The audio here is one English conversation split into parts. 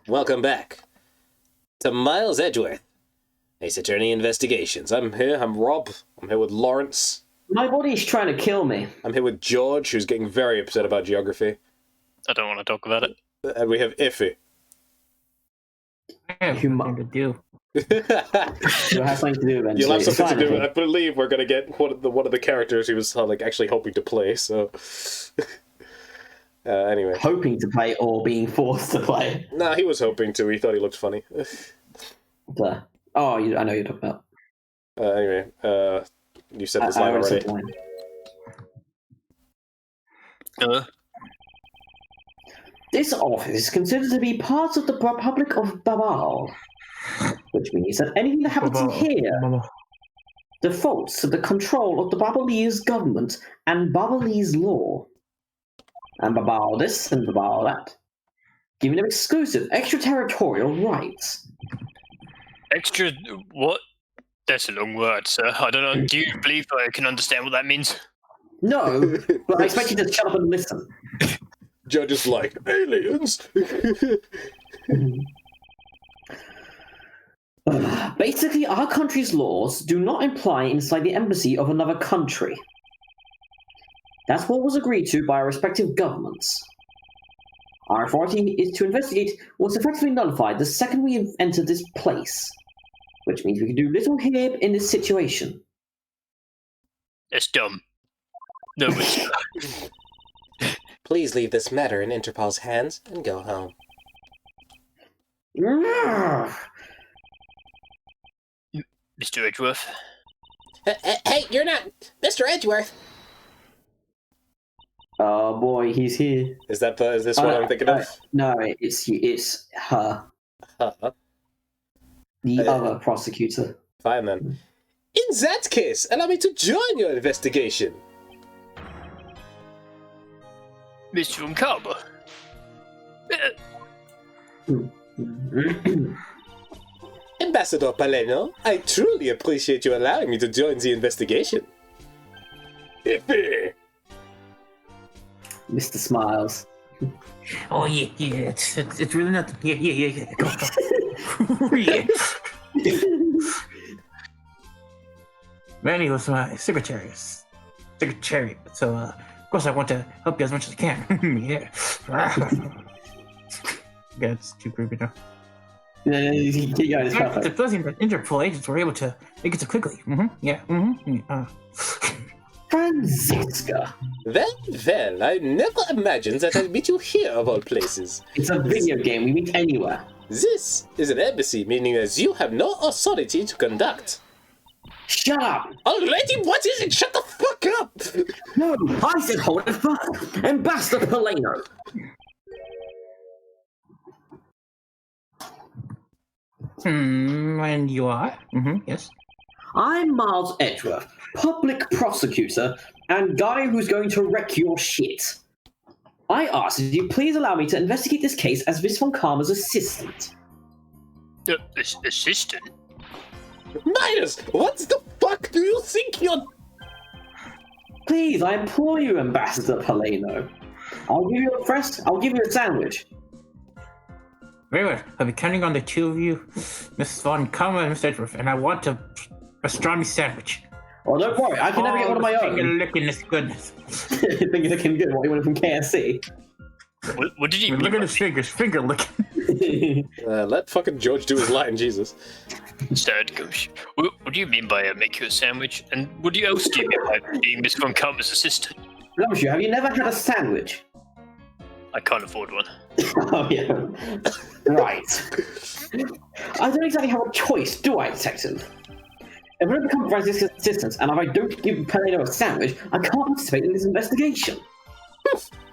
Welcome back to Miles Edgeworth, Ace Attorney Investigations. I'm Rob. I'm here with Lawrence. My body's trying to kill me. I'm here with George, who's getting very upset about geography. I don't want to talk about it. And we have Iffy. I have nothing to do. You'll have something to do eventually. You'll have something to do. I believe we're going to get one of the characters he was actually hoping to play, so... anyway. Hoping to play or being forced to play? Nah, he was hoping to. He thought he looked funny. I know you're talking about. Anyway, you said this line already. This office is considered to be part of the Republic of Babal, which means that anything that happens in here defaults to the control of the Babalese government and Babalese law. And Babal this and Babal that, giving them exclusive extraterritorial rights. Extra... what? That's a long word, sir. I don't know. Do you believe I can understand what that means? No, but I expect you to shut up and listen. Judge is like, aliens! Basically, our country's laws do not apply inside the embassy of another country. That's what was agreed to by our respective governments. Our authority is to investigate what's effectively nullified the second we enter this place, which means we can do little here in this situation. It's dumb. No, it's... Please leave this matter in Interpol's hands and go home. Mr. Edgeworth? Hey, you're not Mr. Edgeworth! Oh boy, he's here. Is this what I'm thinking of? No, it's her. Huh? The other prosecutor. Fine then. In that case, allow me to join your investigation. Mr. Von Carver? Ambassador Paleno, I truly appreciate you allowing me to join the investigation. Iffy! Mr. Smiles. Oh yeah. It's really not. Yeah. Go. Yeah. Manny was my secretary. So of course I want to help you as much as I can. Yeah. Yeah, it's too creepy now. The Fuzzy and Interpol agents were able to make it so quickly. Franziska. Well, I never imagined that I'd meet you here of all places. It's a video game, we meet anywhere. This is an embassy, meaning that you have no authority to conduct. Shut up! Alrighty, what is it? Shut the fuck up! No, I said hold the fuck! Ambassador Paleno! And you are? Yes. I'm Miles Edgeworth, public prosecutor, and guy who's going to wreck your shit. I ask that you please allow me to investigate this case as Miss Von Karma's assistant. Assistant? Miles, what the fuck do you think you're... Please, I implore you, Ambassador Paleno. I'll give you a sandwich. Very well. I'll be counting on the two of you, Miss Von Karma and Mr. Edgeworth, and I want a pastrami sandwich. Oh, don't worry, I can never get one of my own. Finger licking this goodness. Finger licking good. What, you want from KFC? What did you mean? Look at his fingers, finger licking. Let fucking George do his Latin, Jesus. What do you mean by make you a sandwich? And what else do you mean by being Miss Von Karma's assistant? Gumshoe, have you never had a sandwich? I can't afford one. Oh, yeah. Right. I don't exactly have a choice, do I, detective? If I don't become Francisca's assistant, and if I don't give Paleno a sandwich, I can't participate in this investigation.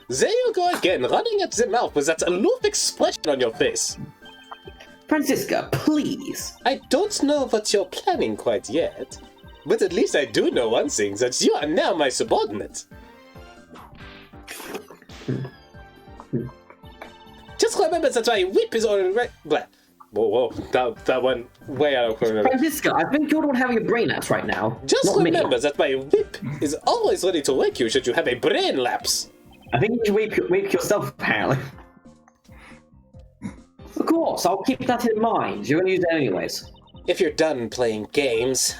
There you go again, running at the mouth with that aloof expression on your face. Franziska, please. I don't know what you're planning quite yet, but at least I do know one thing, that you are now my subordinate. Just remember that my whip is already... Whoa, that went way out of corner. Franziska, I think you're the one having a brain lapse right now. Just remember that my whip is always ready to wake you should you have a brain lapse. I think you should wake yourself, apparently. Of course, I'll keep that in mind. You're going to use it anyways. If you're done playing games.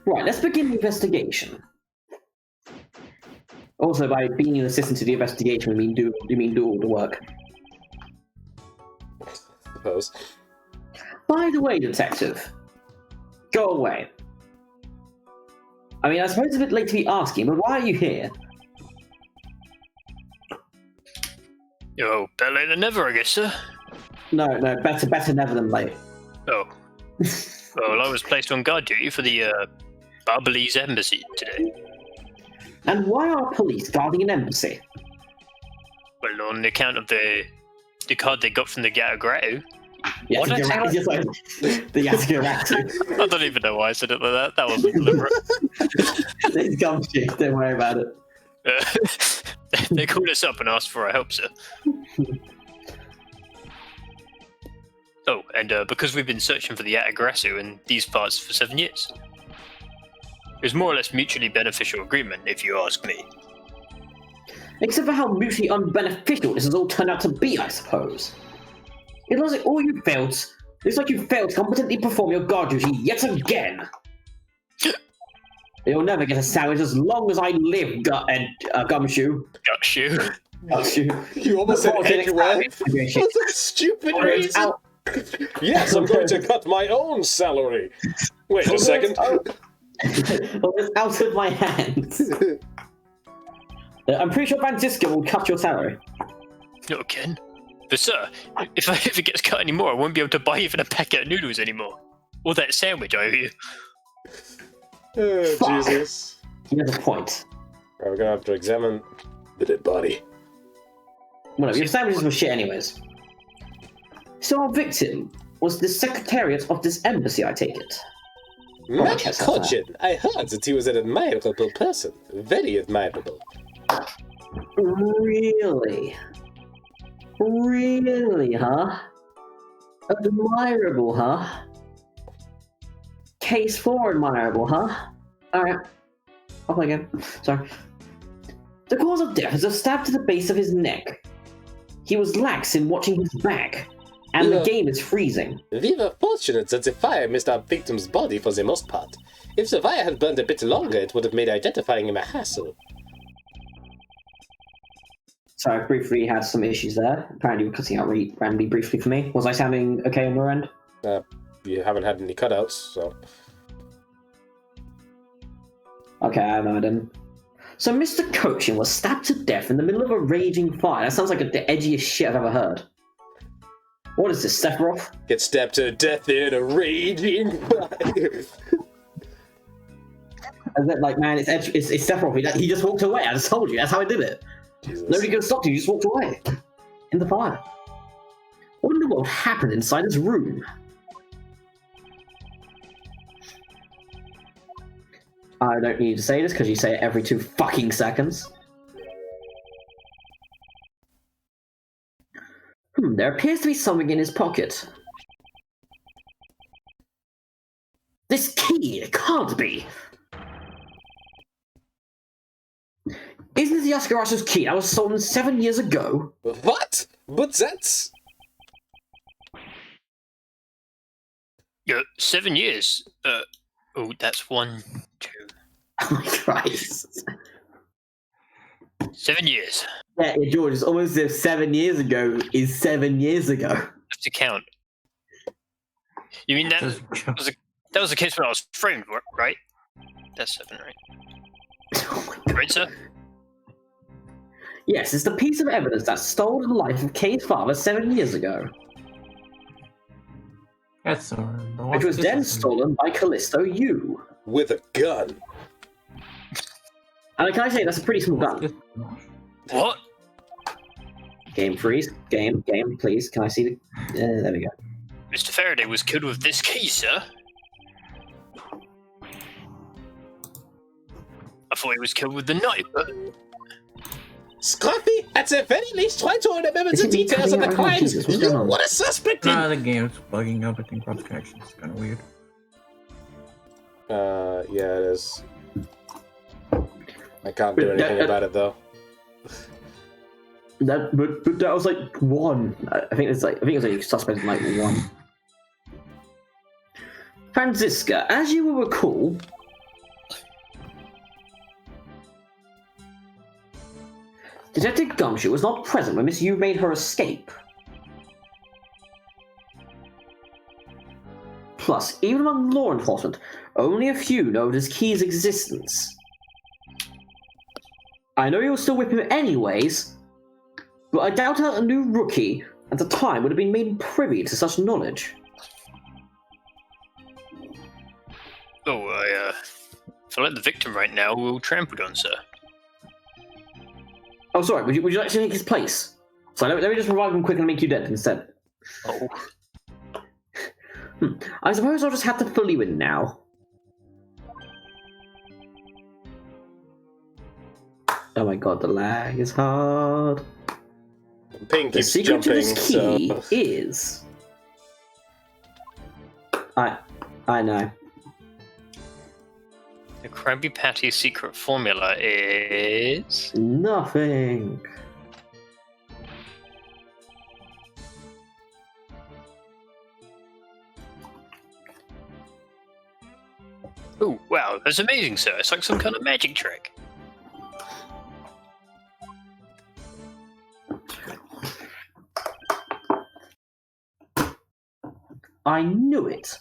Right, let's begin the investigation. Also, by being an assistant to the investigation, you mean do all the work. I suppose. By the way, detective, go away. I mean, I suppose it's a bit late to be asking, but why are you here? Oh, better late than never, I guess, sir. No, better never than late. Oh. Well, I was placed on guard duty for the Barbalese embassy today. And why are police guarding an embassy? Well, on account of the card they got from the Gatogratu. Yeah, just like the Yatagaratu. I don't even know why I said it like that. That wasn't deliberate. It's gumshoe, don't worry about it. They called us up and asked for our help, sir. Oh, and because we've been searching for the Yatagaratu in these parts for 7 years. It was more or less mutually beneficial agreement, if you ask me. Except for how mutually unbeneficial this has all turned out to be, I suppose. It looks like you failed to competently perform your guard duty yet again. You'll never get a sandwich as long as I live, Gumshoe. Gumshoe. You almost said Edgeware. That's a stupid reason. Yes, I'm going to cut my own salary. Wait a second. Well, it's out of my hands. I'm pretty sure Francisco will cut your salary. Not again. But sir, if it gets cut anymore, I won't be able to buy even a packet of noodles anymore. Or that sandwich I owe you. Oh, Fuck. Jesus. He has a point. Right, we're gonna have to examine the dead body. Well, your sandwiches were shit anyways. So our victim was the secretariat of this embassy, I take it. Matt Codgin, I heard that he was an admirable person. Very admirable. Really? Really, huh? Admirable, huh? Case 4 admirable, huh? Alright. I'll play again. Sorry. The cause of death is a stab to the base of his neck. He was lax in watching his back, and the game is freezing. We were fortunate that the fire missed our victim's body for the most part. If the fire had burned a bit longer, it would have made identifying him a hassle. So I briefly had some issues there. Apparently you were cutting out randomly briefly for me. Was I sounding okay on your end? You haven't had any cutouts, so... Okay, I know I didn't. So Mr. Cochin was stabbed to death in the middle of a raging fire. That sounds like the edgiest shit I've ever heard. What is this, Sephiroth? Get stabbed to death in a raging fire. And then, like, man, it's Sephiroth. He just walked away. I just told you. That's how I did it. Jesus. Nobody could have stopped you. You just walked away. In the fire. What in the world happened inside this room? I don't need to say this because you say it every 2 fucking seconds. There appears to be something in his pocket. This key, it can't be. Isn't it the Yatagaratu's key that was stolen 7 years ago? What? But that's... 7 years? Oh, that's 1, 2... Oh my Christ. 7 years. Yeah, George, it's almost as if 7 years ago is 7 years ago. I have to count. You mean that was the case when I was framed, right? That's 7, right? Oh my God. Right, sir? Yes, it's the piece of evidence that stole the life of Kay's father 7 years ago. That's Which was then stolen by Callisto U. With a gun. And can I say, that's a pretty small gun. What? Game freeze. Game, please. Can I see the... there we go. Mr. Faraday was killed with this key, sir. I thought he was killed with the knife, but... Scruffy, at the very least, try to remember the details of the crimes. What a suspect! Nah, the game's bugging up. I think cross connection is kind of weird. Yeah, it is. I can't do anything about it, though. But that was like 1. I think it was like suspect like 1. Franziska, as you will recall, Detective Gumshoe was not present when Miss Yu made her escape. Plus, even among law enforcement, only a few know of his key's existence. I know you'll still whip him anyways, but I doubt that a new rookie at the time would have been made privy to such knowledge. Oh, if I let the victim right now, we'll trample on, sir. Oh, sorry, would you like to take his place? So let me just revive him quick and make you dead instead. Oh. I suppose I'll just have to fill you in now. Oh my god, the lag is hard. Ping The keeps secret jumping, to this key so... is... I know. The Krabby Patty secret formula is... Nothing. Oh, wow, that's amazing, sir. It's like some kind of magic trick. I knew it.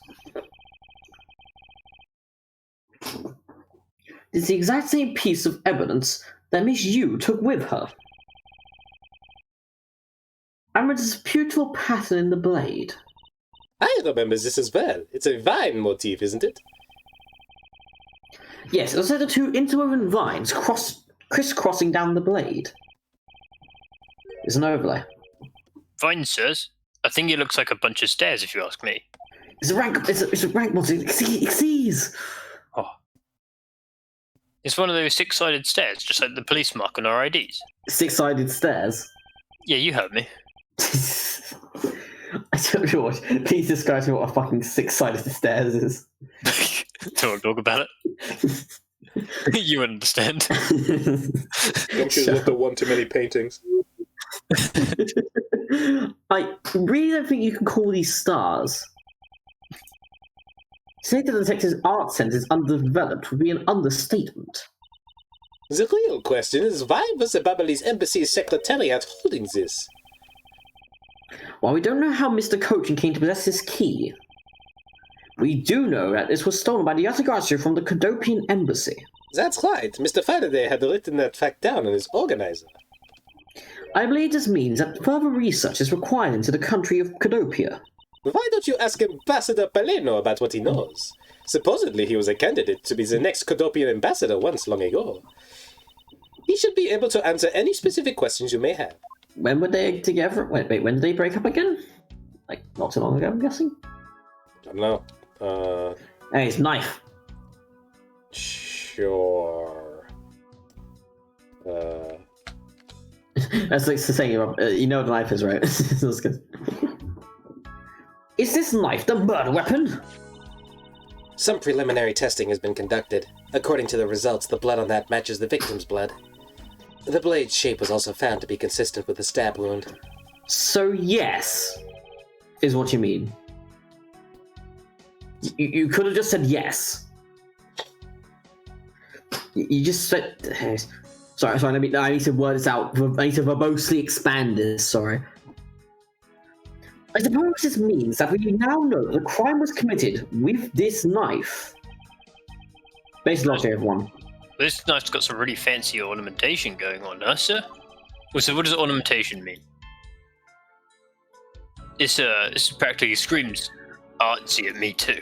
It's the exact same piece of evidence that Miss Yu took with her. And it's a beautiful pattern in the blade. I remember this as well. It's a vine motif, isn't it? Yes, it was the 2 interwoven vines crisscrossing down the blade. It's an overlay. Fine, sirs. I think it looks like a bunch of stairs, if you ask me. It's a rank motif. Exceeds. Oh. It's one of those 6-sided stairs, just like the police mark on our IDs. 6-sided stairs? Yeah, you heard me. I don't know what. Please describe to me what a fucking 6-sided stairs is. Don't want to talk about it. You understand. Gumshoe's looked at one too many paintings. I really don't think you can call these stars. To say that the detective's art sense is underdeveloped would be an understatement. The real question is, why was the Babalese Embassy Secretariat holding this? While we don't know how Mr. Cochin came to possess this key, we do know that this was stolen by the Yatagarasu from the Cadopian Embassy. That's right. Mr. Faraday had written that fact down in his organizer. I believe this means that further research is required into the country of Cadopia. Why don't you ask Ambassador Paleno about what he knows? Supposedly he was a candidate to be the next Cadopian ambassador once long ago. He should be able to answer any specific questions you may have. When were they together? Wait, when did they break up again? Like, not too long ago, I'm guessing? I don't know. Hey, it's knife. Sure. That's like saying, you know what the knife is, right? That's good. Is this knife the murder weapon? Some preliminary testing has been conducted. According to the results, the blood on that matches the victim's blood. The blade's shape was also found to be consistent with the stab wound. So yes, is what you mean. You could have just said yes. You just said... Sorry, I need to word this out. I need to verbosely expand this, sorry. I suppose this means that we now know that the crime was committed with this knife. Based logic, everyone. This knife's got some really fancy ornamentation going on, huh, sir? Well, so what does ornamentation mean? This practically screams artsy at me too.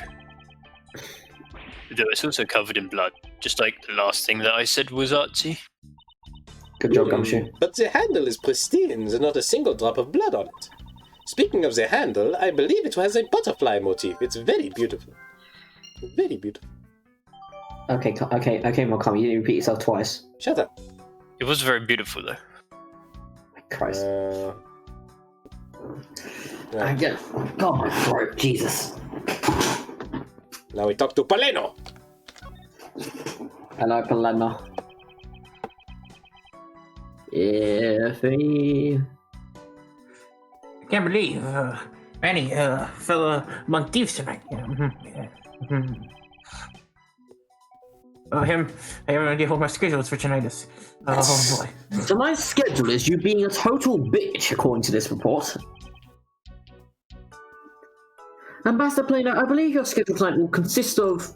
Though it's also covered in blood, just like the last thing that I said was artsy. Good job, Gumshoe. But the handle is pristine, there's not a single drop of blood on it. Speaking of the handle, I believe it has a butterfly motif. It's very beautiful. Very beautiful. Okay, Malcolm, you didn't repeat yourself twice. Shut up. It was very beautiful, though. Christ. I get... God, my throat, Jesus. Now we talk to Paleno. Hello, Paleno. Iffy. I can't believe Manny fell among thieves tonight. I have no idea what my schedule is for tonight is. Oh boy. Tonight's schedule is you being a total bitch, according to this report. Ambassador Plano, I believe your schedule tonight will consist of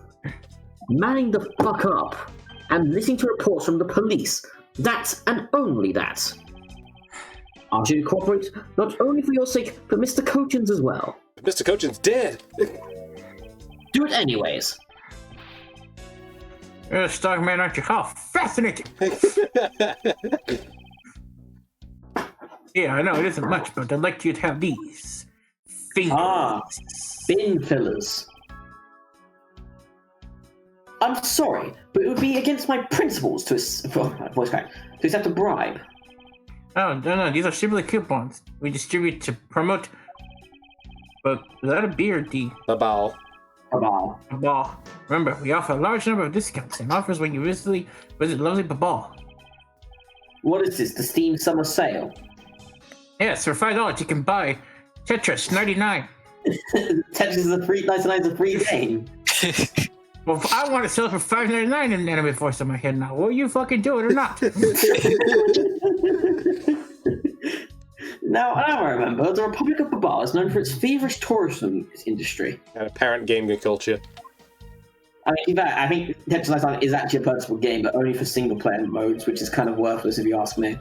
manning the fuck up and listening to reports from the police. That and only that. Ask you to cooperate not only for your sake, but Mr. Cochin's as well. Mr. Cochin's dead! Do it anyways. You're a stock man, aren't you? How fascinating! Yeah, I know it isn't much, but I'd like you to have these fingers. Bin fillers. I'm sorry, but it would be against my principles to accept a bribe. Oh, no, these are simply coupons we distribute to promote. But is that a B or D? A ball. A ball. Remember, we offer a large number of discounts and offers when you visit lovely Babal. What is this, the Steam Summer Sale? Yes, for $5 you can buy Tetris 99. Tetris is a free 99 is a free game. Well, I want to sell it for $5.99 in anime voice in my head now. Will you fucking do it or not? Now I remember, the Republic of Babal is known for its feverish tourism industry. And apparent gaming culture. I mean, in fact, I think Tetris 99 is actually a purchasable game, but only for single-player modes, which is kind of worthless if you ask me.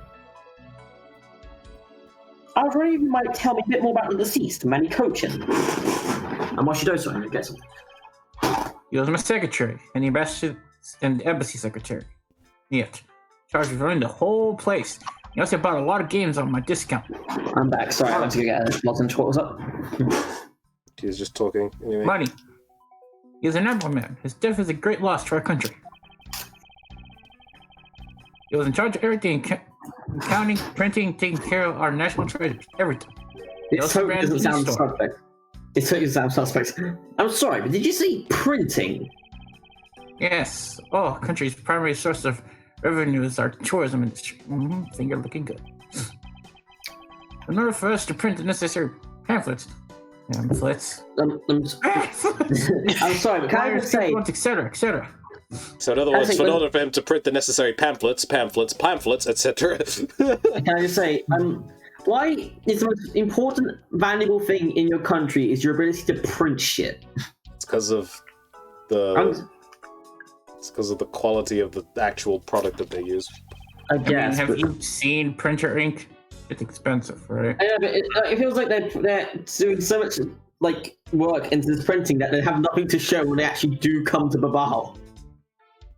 I was wondering if you might tell me a bit more about the deceased, Manny Cochin. And why should I so get something? He was my secretary, and the embassy secretary. Yet, charged with running the whole place. He also bought a lot of games on my discount. I'm back. Sorry, I went to go get lots into what was up. He was just talking. Anyway. Money. He is an emblem man. His death is a great loss to our country. He was in charge of everything, accounting, printing, taking care of our national treasures, everything. It totally doesn't sound suspect. It totally doesn't sound suspect. I'm sorry, but did you say printing? Yes. Oh, country's primary source of revenue is our tourism industry. I think you're looking good. In order for us to print the necessary pamphlets, I'm sorry, but can I just say... etc. So in other words, in order for him to print the necessary pamphlets, etc. Can I just say, why is the most important, valuable thing in your country is your ability to print shit? It's because of the... It's because of the quality of the actual product that they use. I guess. Have you seen printer ink? It's expensive, right? Yeah, but it feels like they're doing so much work into this printing that they have nothing to show when they actually do come to Babal.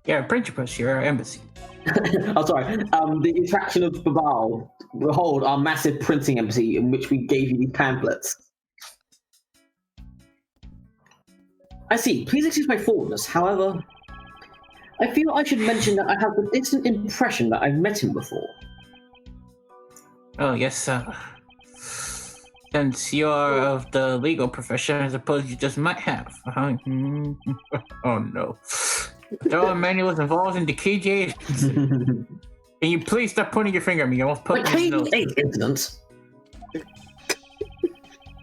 Yeah, printer press your embassy. Oh, sorry. The attraction of Babal, behold, our massive printing embassy in which we gave you these pamphlets. I see. Please excuse my forwardness. However, I feel I should mention that I have the instant impression that I've met him before. Oh, yes, since you're of the legal profession, I suppose you just might have. Oh, no. Though Manny was involved in the KJ. Can you please stop pointing your finger at me? I almost put my KJ incident?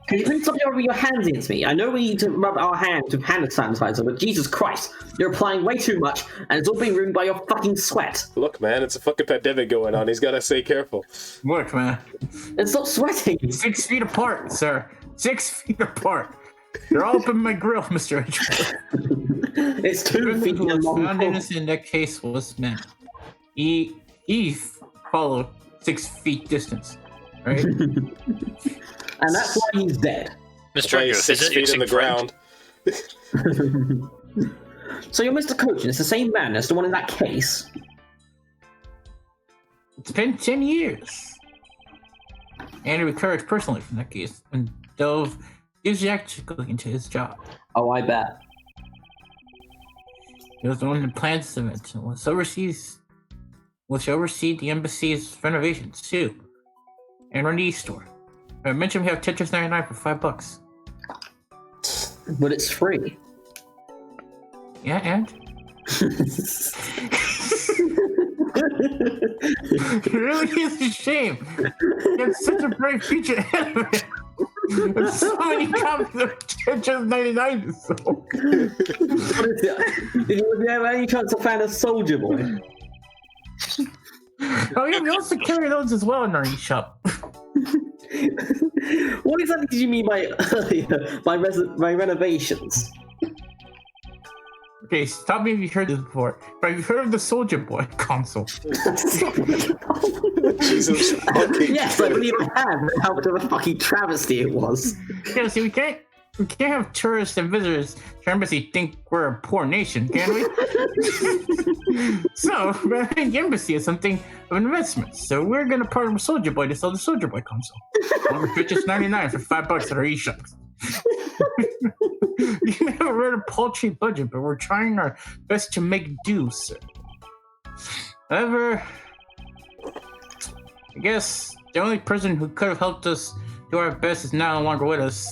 Can you please stop rubbing your hands into me? I know we need to rub our hands with hand sanitizer, but Jesus Christ, you're applying way too much, and it's all being ruined by your fucking sweat. Look, man, it's a fucking pandemic going on. He's got to stay careful. Look, man. And stop sweating. 6 feet apart, sir. 6 feet apart. You're all up in my grill, Mr. H. It's 2 feet long. Found innocent in that case was man. He followed 6 feet distance, right? And that's why he's dead. Mr. He's 6 feet in the ground. So you're Mr. Cochin. It's the same man as the one in that case. It's been 10 years. And he recovered personally from that case and dove enthusiastically into his job. Oh, I bet. He was the one that planned this event and which oversee the embassy's renovations too. And run the e-store. I mentioned we have Tetris 99 for $5. But it's free. Yeah, and? It really is a shame. It's such a bright future ahead of it. There's so many copies of Tetris 99 sold. Did you have any chance to find a Soldier Boy? Oh yeah, we also carry those as well in our eShop. What exactly did you mean by by renovations? Okay, stop me if you've heard this before. But have you heard of the Soldier Boy console? Jesus fucking Yes, I believe I have. How much of a fucking travesty it was. Yeah, see, we can't have tourists and visitors to our embassy think we're a poor nation, can we? So, I think the embassy is something of an investment. So we're gonna partner with Soldier Boy to sell the Soldier Boy console. We're just $99 for $5 at our eShops. You may have read a paltry budget, but we're trying our best to make do, sir. However, I guess the only person who could have helped us do our best is no longer with us.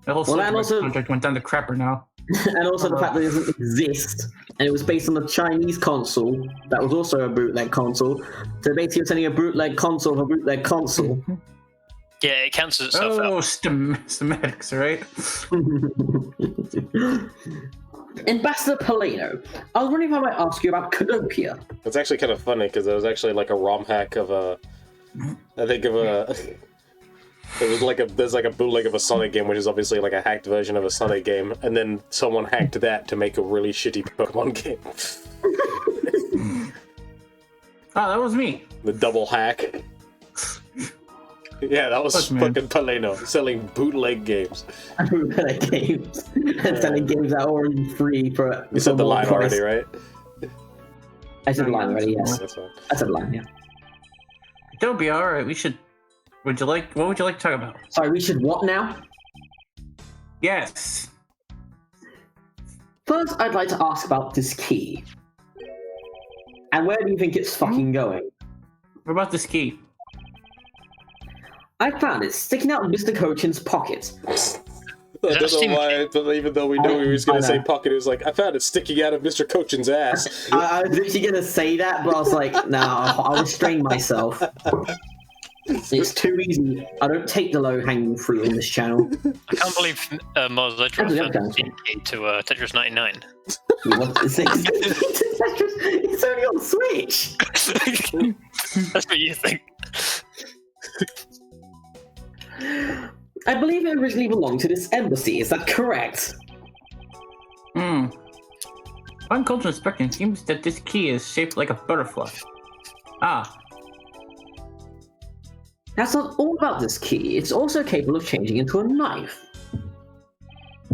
The whole contract went down the crapper now. And also the fact that it doesn't exist, and it was based on a Chinese console that was also a bootleg console. So basically, you're sending a bootleg console of a bootleg console. Yeah, it cancels itself out. Oh, schematics, right? Ambassador Polino, I was wondering if I might ask you about Cadopia. It's actually kind of funny because there was actually like a ROM hack of a. I think of a. It was like there's like a bootleg of a Sonic game, which is obviously like a hacked version of a Sonic game, and then someone hacked that to make a really shitty Pokemon game. Oh, that was me. The double hack. Yeah, that was fucking Polino selling bootleg games. Bootleg games. And selling games that are already free for. You said the line already, right? I said the line already, yes. That's fine. I said the line, yeah. Don't be alright. We should. What would you like to talk about? Sorry, we should what now? Yes. First, I'd like to ask about this key. And where do you think it's fucking going? What about this key? I found it sticking out of Mr. Cochin's pocket. I don't know why, but even though we knew he was going to say pocket, it was like, I found it sticking out of Mr. Cochin's ass. I was literally going to say that, but I was like, no, I'll restrain myself. It's too easy. I don't take the low-hanging fruit in this channel. I can't believe Mars Ledger referred to Tetris 99. It's only on Switch. That's what you think. I believe it originally belonged to this embassy. Is that correct? On cultural inspection, it seems that this key is shaped like a butterfly. Ah. That's not all about this key. It's also capable of changing into a knife.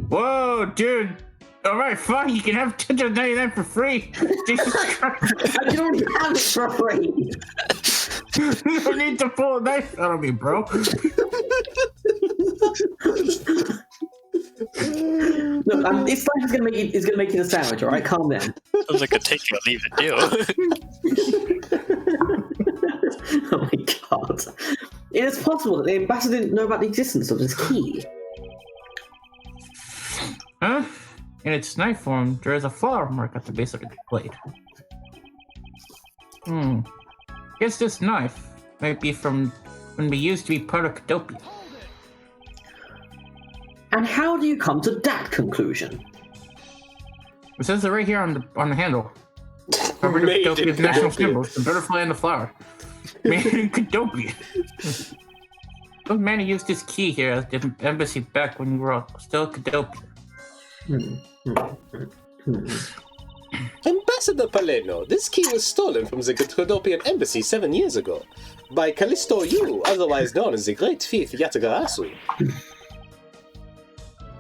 Whoa, dude. Alright, fine. You can have Tetris 99 for free. Jesus Christ. I can already have it for free. You don't need to pull a knife out of me, bro. Look, this knife is gonna make it a sandwich, alright? Calm down. Sounds like a take it or leave it deal. Oh my god. It is possible that the ambassador didn't know about the existence of this key. Huh? In its knife form, there is a flower mark at the base of the blade. Guess this knife might be from when we used to be part of Cadopia. And how do you come to that conclusion? It says it right here on the handle. Cadopia's national symbols, the butterfly and the flower. Made in Cadopia. Those man who used this key here at the embassy back when we were still Cadopia. Ambassador Polino, this key was stolen from the Cadopian embassy 7 years ago by Callisto Yu, otherwise known as the Great Thief Yatagarasu.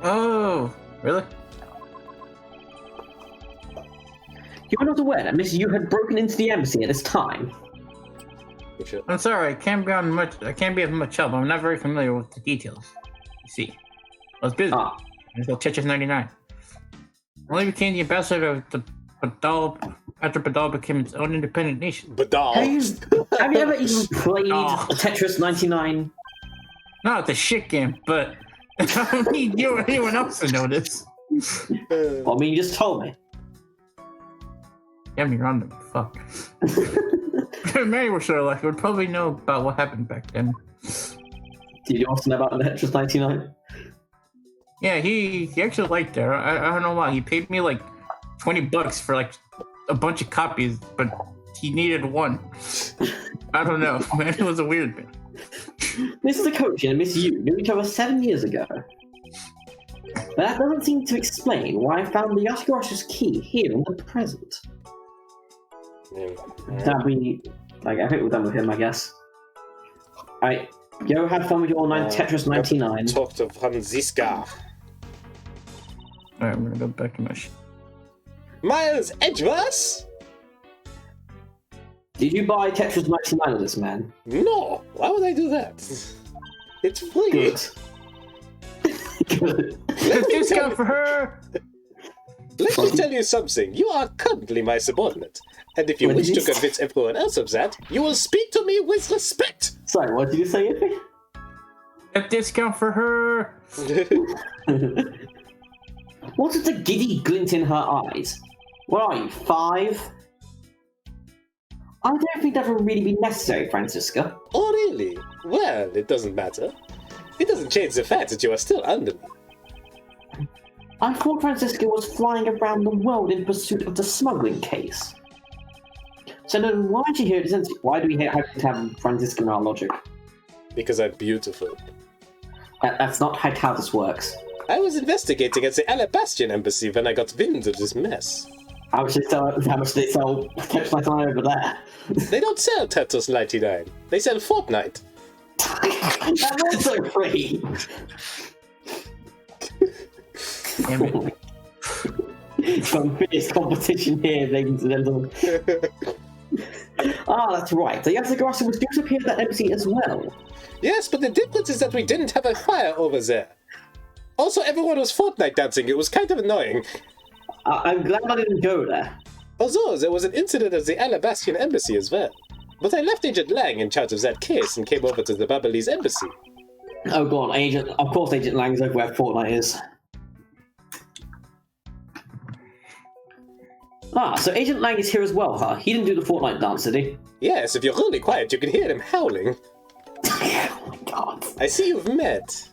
Oh, really? You were not aware that Miss Yu had broken into the embassy at this time. I'm sorry, I can't be of much help. I'm not very familiar with the details. You see, I was busy. Until Tetris 99. I only became the ambassador of the Badal after Badal became its own independent nation. Badal? Have you ever even played Tetris 99? No, it's a shit game, but I don't need you or anyone else to know this. I mean, you just told me. Get me random, fuck. Many were sort of like, would probably know about what happened back then. Did you also know about the Tetris 99? Yeah, he actually liked it. I don't know why. He paid me like $20 for like a bunch of copies, but he needed one. I don't know, man. It was a weird bit. Mr. Kochi and Miss Yu knew each other 7 years ago. But that doesn't seem to explain why I found the Yashigarasu's key here in the present. That'd be... I think we're done with him, I guess. Alright, go have fun with your Tetris 99. Talk to Franziska. Alright, I'm gonna go back to my Miles Edgeworth? Did you buy Tetris 99 of this man? No! Why would I do that? It's free! Good. Good. Discount for her! Let me tell you something. You are currently my subordinate. And if you wish to convince everyone else of that, you will speak to me with respect! Sorry, what did you say, Iffy? A discount for her! What is the giddy glint in her eyes? What are you, 5? I don't think that would really be necessary, Franziska. Oh, really? Well, it doesn't matter. It doesn't change the fact that you are still under me. I thought Franziska was flying around the world in pursuit of the smuggling case. So then why did you hear it? Why do we have to have Franziska in our logic? Because I'm beautiful. That's not how this works. I was investigating at the Alabastian embassy when I got wind of this mess. How much do they sell Tetris 99 over there? They don't sell Tetris 99. They sell Fortnite. That's also free. Some fierce competition here, ladies and gentlemen. That's right. The Yasagarasu was due to appear at that embassy as well. Yes, but the difference is that we didn't have a fire over there. Also, everyone was Fortnite dancing. It was kind of annoying. I'm glad I didn't go there. Although, there was an incident at the Alabastian embassy as well. But I left Agent Lang in charge of that case and came over to the Babalese embassy. Oh, go on, Agent. Of course, Agent Lang is over where Fortnite is. So Agent Lang is here as well, huh? He didn't do the Fortnite dance, did he? Yes, if you're really quiet, you can hear him howling. Oh my god. I see you've met.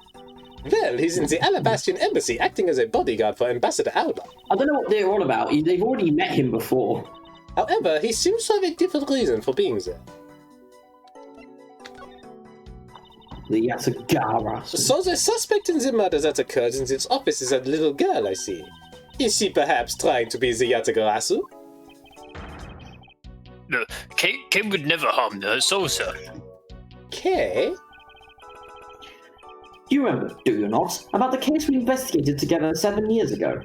Well, he's in the Alabastian embassy acting as a bodyguard for Ambassador Alba. I don't know what they're all about. They've already met him before. However, he seems to have a different reason for being there. The Yasagarasu. So the suspect in the murder that occurred in this office is a little girl, I see. Is she perhaps trying to be the Yatagarasu? No, Kay would never harm her soul, sir. Kay? You remember, do you not, about the case we investigated together 7 years ago?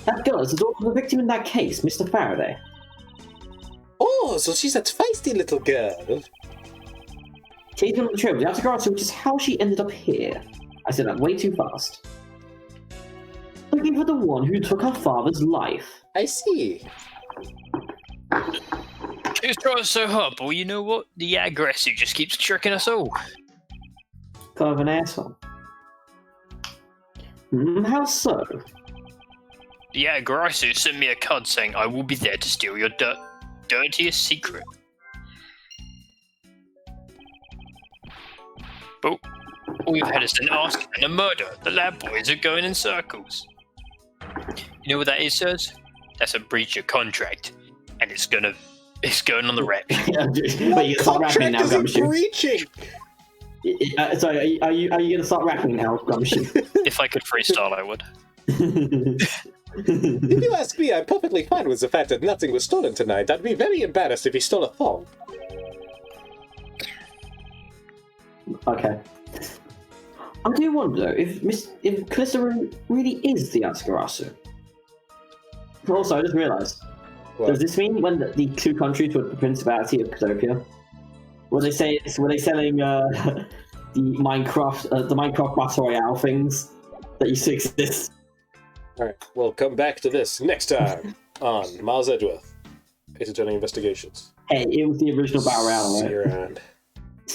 That girl is the daughter of the victim in that case, Mr. Faraday. Oh, so she's that feisty little girl. She's on the trail of the Yatagarasu, which is how she ended up here. I said that way too fast. Looking for the one who took her father's life. I see. She's trying so hard, but you know what? The aggressor just keeps tricking us all. Kind of an asshole. How so? The aggressor sent me a card saying I will be there to steal your dirtiest secret. But all we've had is an ask and a murder. The lab boys are going in circles. You know what that is, sirs? That's a breach of contract, and it's going on the rep. Wait, you start rapping now, Gumshoe. Breaching? Sorry, are you going to start rapping now, Gumshoe? If I could freestyle, I would. If you ask me, I'm perfectly fine with the fact that nothing was stolen tonight. I'd be very embarrassed if he stole a phone. Okay. I do wonder if Callisto really is the Yasagarasu. Also, I just realised. Does this mean when the two countries were the Principality of Ctopia? Were they selling the Minecraft Battle Royale things that used to exist? Alright, we'll come back to this next time on Miles Edgeworth. Ace Attorney Investigations. Hey, it was the original Battle Royale, right? See you around.